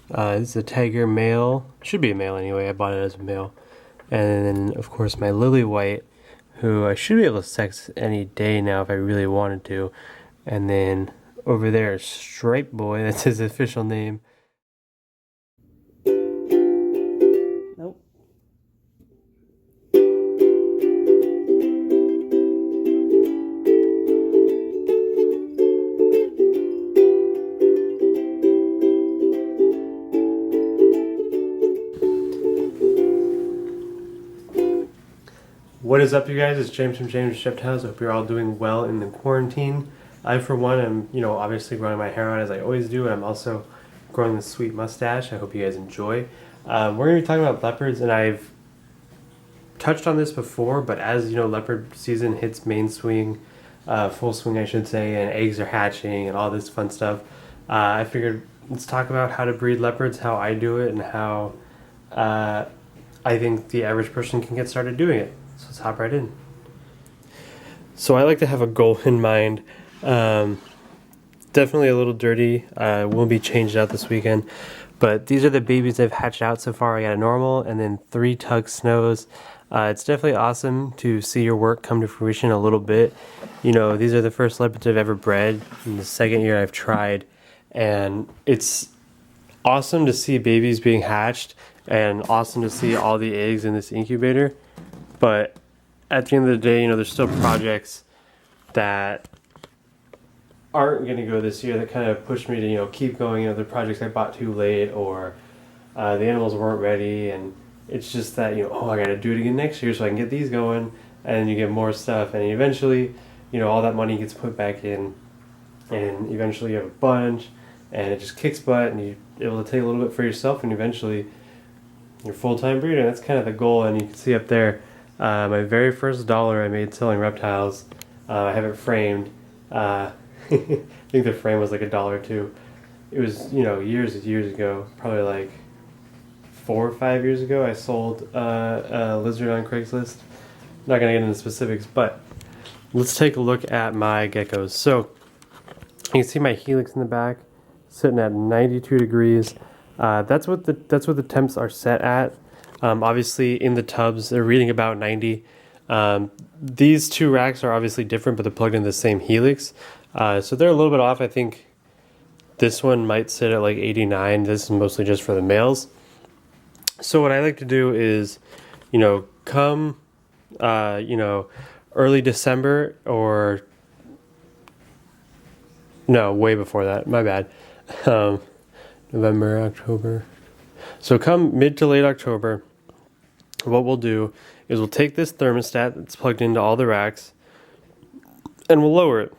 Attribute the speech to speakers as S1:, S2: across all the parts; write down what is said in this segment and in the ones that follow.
S1: This is a tiger male. Should be a male anyway. I bought it as a male. And then, of course, my lily white, who I should be able to sex any day now if I really wanted to. And then over there is Stripe Boy. That's his official name. Nope. What is up, you guys? It's James from James Reptiles. I hope you're all doing well in the quarantine. I, for one, am, obviously growing my hair out as I always do, and I'm also growing this sweet mustache. I hope you guys enjoy. We're going to be talking about leopards, and I've touched on this before, but as you know, leopard season hits main swing, full swing, I should say, and eggs are hatching and all this fun stuff. I figured let's talk about how to breed leopards, how I do it, and how I think the average person can get started doing it. So let's hop right in. So I like to have a goal in mind. Definitely a little dirty. Will be changed out this weekend. But these are the babies I've hatched out so far. I got a normal and then 3 tug snows. It's definitely awesome to see your work come to fruition a little bit. These are the first leopards I've ever bred in the second year I've tried. And it's awesome to see babies being hatched and awesome to see all the eggs in this incubator. But at the end of the day, there's still projects that aren't going to go this year that kind of push me to, keep going. The projects I bought too late, or the animals weren't ready, and it's just that, I got to do it again next year so I can get these going, and you get more stuff, and eventually, all that money gets put back in, and eventually you have a bunch, and it just kicks butt, and you're able to take a little bit for yourself, and eventually you're full-time breeder. That's kind of the goal, and you can see up there, my very first dollar I made selling reptiles. I have it framed. I think the frame was like $1 too. It was, years and years ago, probably like 4 or 5 years ago. I sold a lizard on Craigslist. Not gonna get into specifics, but let's take a look at my geckos. So you can see my helix in the back, sitting at 92 degrees. That's what the temps are set at. Obviously, in the tubs, they're reading about 90. These 2 racks are obviously different, but they're plugged into the same helix. So they're a little bit off. I think this one might sit at like 89. This is mostly just for the males. So what I like to do is, come, early December, or no, way before that. My bad. November, October. So come mid to late October, what we'll do is we'll take this thermostat that's plugged into all the racks and we'll lower it.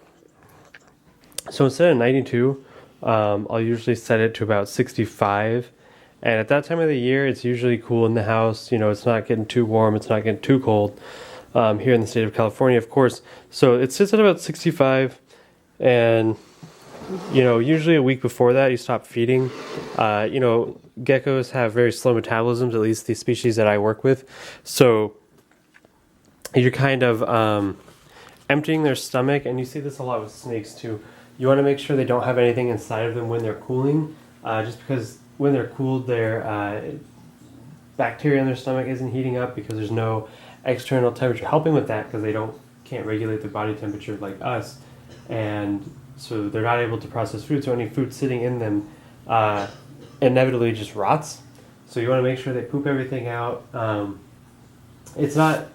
S1: So instead of 92, I'll usually set it to about 65. And at that time of the year, it's usually cool in the house. It's not getting too warm. It's not getting too cold here in the state of California, of course. So it sits at about 65. And, usually a week before that, you stop feeding. Geckos have very slow metabolisms, at least the species that I work with. So you're kind of emptying their stomach, and you see this a lot with snakes too. You want to make sure they don't have anything inside of them when they're cooling, just because when they're cooled, their bacteria in their stomach isn't heating up because there's no external temperature helping with that, because they can't regulate their body temperature like us, and so they're not able to process food. So any food sitting in them inevitably just rots. So you want to make sure they poop everything out. It's not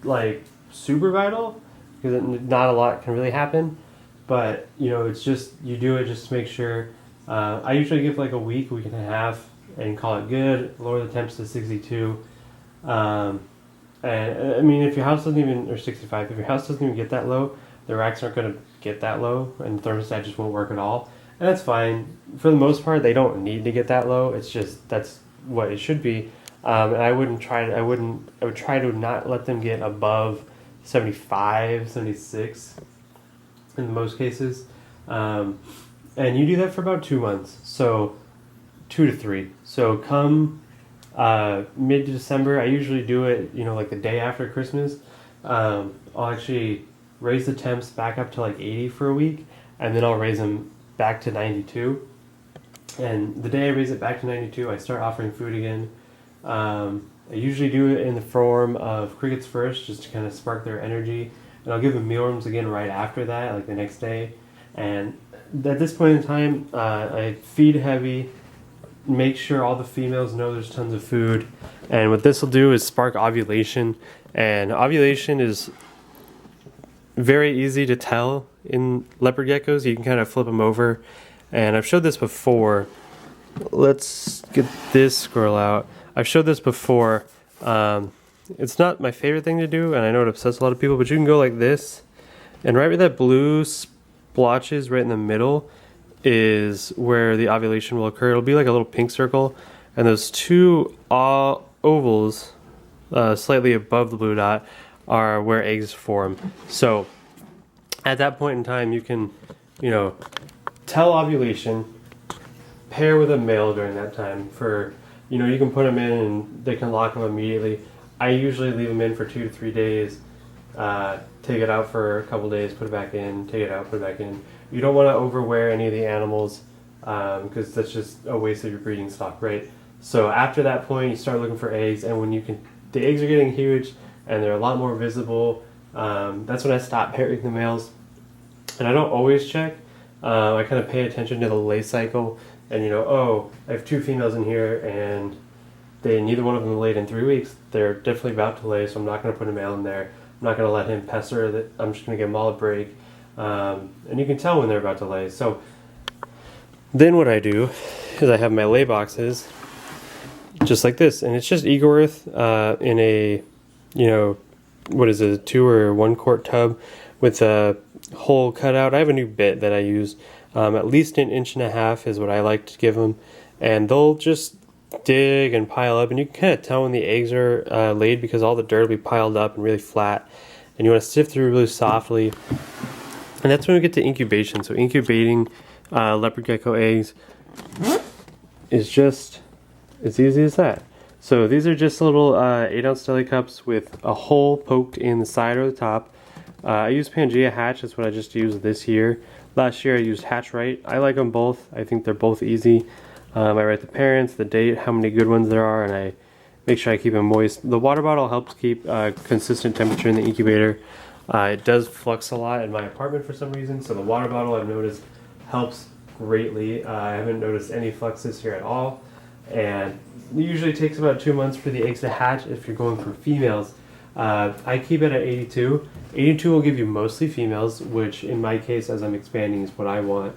S1: like super vital because not a lot can really happen, but it's just, you do it just to make sure. I usually give like a week and a half and call it good. Lower the temps to 62. And I mean, if your house doesn't even, or 65, if your house doesn't even get that low, the racks aren't going to get that low, and the thermostat just won't work at all. And that's fine. For the most part, they don't need to get that low. It's just, that's what it should be. And I would try to not let them get above 75, 76 in most cases. And you do that for about 2 months. So 2 to 3. So come mid-December, I usually do it, like the day after Christmas. I'll actually raise the temps back up to like 80 for a week, and then I'll raise them back to 92. And the day I raise it back to 92, I start offering food again. I usually do it in the form of crickets first, just to kind of spark their energy. And I'll give them mealworms again right after that, like the next day. And at this point in time, I feed heavy, make sure all the females know there's tons of food. And what this will do is spark ovulation. And ovulation is very easy to tell in leopard geckos. You can kind of flip them over. And I've showed this before. Let's get this squirrel out. I've showed this before. It's not my favorite thing to do, and I know it upsets a lot of people, but you can go like this, and right where that blue splotch is, right in the middle, is where the ovulation will occur. It'll be like a little pink circle, and those two ovals, slightly above the blue dot, are where eggs form. So at that point in time, you can, tell ovulation, pair with a male during that time for, you can put them in and they can lock them immediately. I usually leave them in for 2 to 3 days, take it out for a couple days, put it back in, take it out, put it back in. You don't want to overwear any of the animals because that's just a waste of your breeding stock, right? So after that point, you start looking for eggs, and when the eggs are getting huge and they're a lot more visible, that's when I stop pairing the males. And I don't always check. I kind of pay attention to the lay cycle, and I have 2 females in here, and neither one of them laid in 3 weeks. They're definitely about to lay, so I'm not going to put a male in there. I'm not going to let him pester. That I'm just going to give them all a break, and you can tell when they're about to lay. So then what I do is I have my lay boxes just like this, and it's just Egoworth in a what is it, a 2 or 1 quart tub with a hole cut out. I have a new bit that I use. At least 1.5 inches is what I like to give them, and they'll just dig and pile up, and you can kind of tell when the eggs are laid because all the dirt will be piled up and really flat, and you want to sift through really softly. And that's when we get to incubation. So incubating leopard gecko eggs is just as easy as that. So these are just little 8-ounce deli cups with a hole poked in the side or the top. I use Pangea Hatch. That's what I just used this year. Last year I used Hatch Right. I like them both. I think they're both easy. I write the parents, the date, how many good ones there are, and I make sure I keep them moist. The water bottle helps keep consistent temperature in the incubator. It does flux a lot in my apartment for some reason, so the water bottle I've noticed helps greatly. I haven't noticed any flux this year at all, and it usually takes about 2 months for the eggs to hatch if you're going for females. I keep it at 82. 82 will give you mostly females, which in my case, as I'm expanding, is what I want.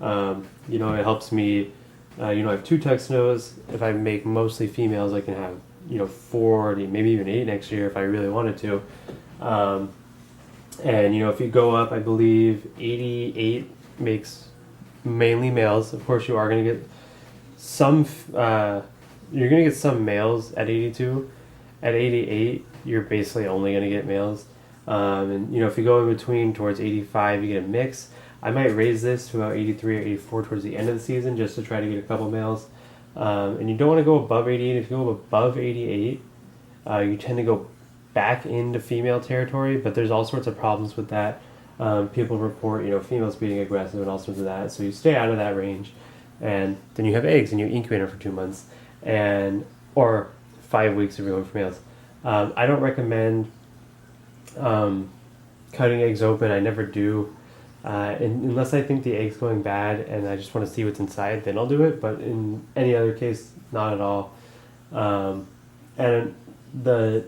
S1: It helps me. I have 2 tuxedos. If I make mostly females, I can have 40, maybe even 8 next year if I really wanted to. And if you go up, I believe 88 makes mainly males. Of course, you are going to get some. You're going to get some males at 82. At 88, you're basically only going to get males. And if you go in between towards 85, you get a mix. I might raise this to about 83 or 84 towards the end of the season just to try to get a couple males. And you don't want to go above 88. If you go above 88, you tend to go back into female territory, but there's all sorts of problems with that. People report, females being aggressive and all sorts of that. So you stay out of that range, and then you have eggs and you incubate them for 2 months, or 5 weeks if you're going for males. I don't recommend cutting eggs open. I never do. Unless I think the egg's going bad and I just want to see what's inside, then I'll do it. But in any other case, not at all. And the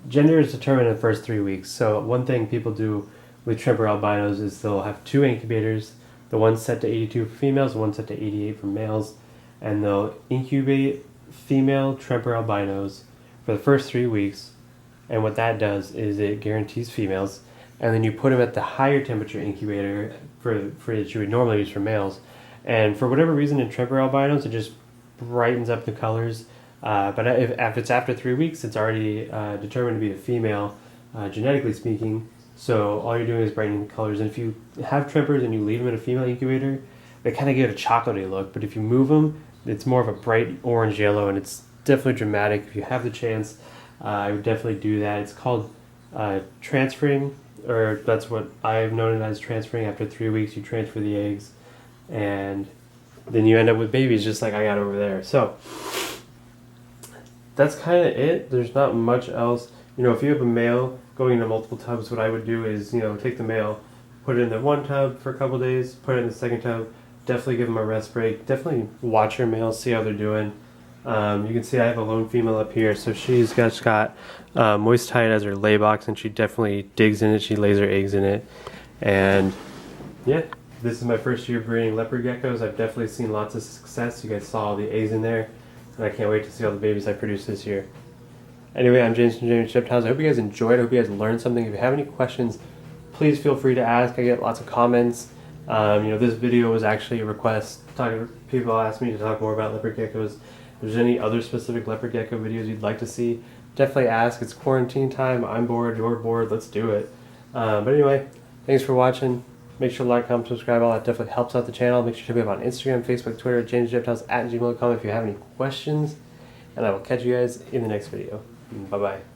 S1: gender is determined in the first 3 weeks. So one thing people do with Tremper albinos is they'll have 2 incubators. The one set to 82 for females, the one set to 88 for males. And they'll incubate female Tremper albinos for the first 3 weeks. And what that does is it guarantees females. And then you put them at the higher temperature incubator for that you would normally use for males. And for whatever reason in Tremper albinos, it just brightens up the colors. But if it's after 3 weeks, it's already determined to be a female, genetically speaking. So all you're doing is brightening the colors. And if you have Trempers and you leave them in a female incubator, they kind of give a chocolatey look. But if you move them, it's more of a bright orange yellow, and it's definitely dramatic. If you have the chance, I would definitely do that. It's called transferring, or that's what I've known it as, transferring. After 3 weeks, you transfer the eggs, and then you end up with babies just like I got over there. So that's kind of it. There's not much else. You know, if you have a male going into multiple tubs, what I would do is, you know, take the male, put it in the one tub for a couple days, put it in the second tub, definitely give them a rest break, definitely watch your males, see how they're doing. You can see I have a lone female up here, so she's just got moist tide as her lay box, and she definitely digs in it, she lays her eggs in it. And yeah, this is my first year breeding leopard geckos. I've definitely seen lots of success. You guys saw all the eggs in there, and I can't wait to see all the babies I produce this year. Anyway, I'm James from James Reptiles. I hope you guys enjoyed. I hope you guys learned something. If you have any questions, please feel free to ask. I get lots of comments. You know, this video was actually a request. People asked me to talk more about leopard geckos. If there's any other specific leopard gecko videos you'd like to see, definitely ask. It's quarantine time. I'm bored. You're bored. Let's do it. But anyway, thanks for watching. Make sure to like, comment, subscribe. All that definitely helps out the channel. Make sure to hit me up on Instagram, Facebook, Twitter, JamesReptiles @gmail.com if you have any questions. And I will catch you guys in the next video. Bye-bye.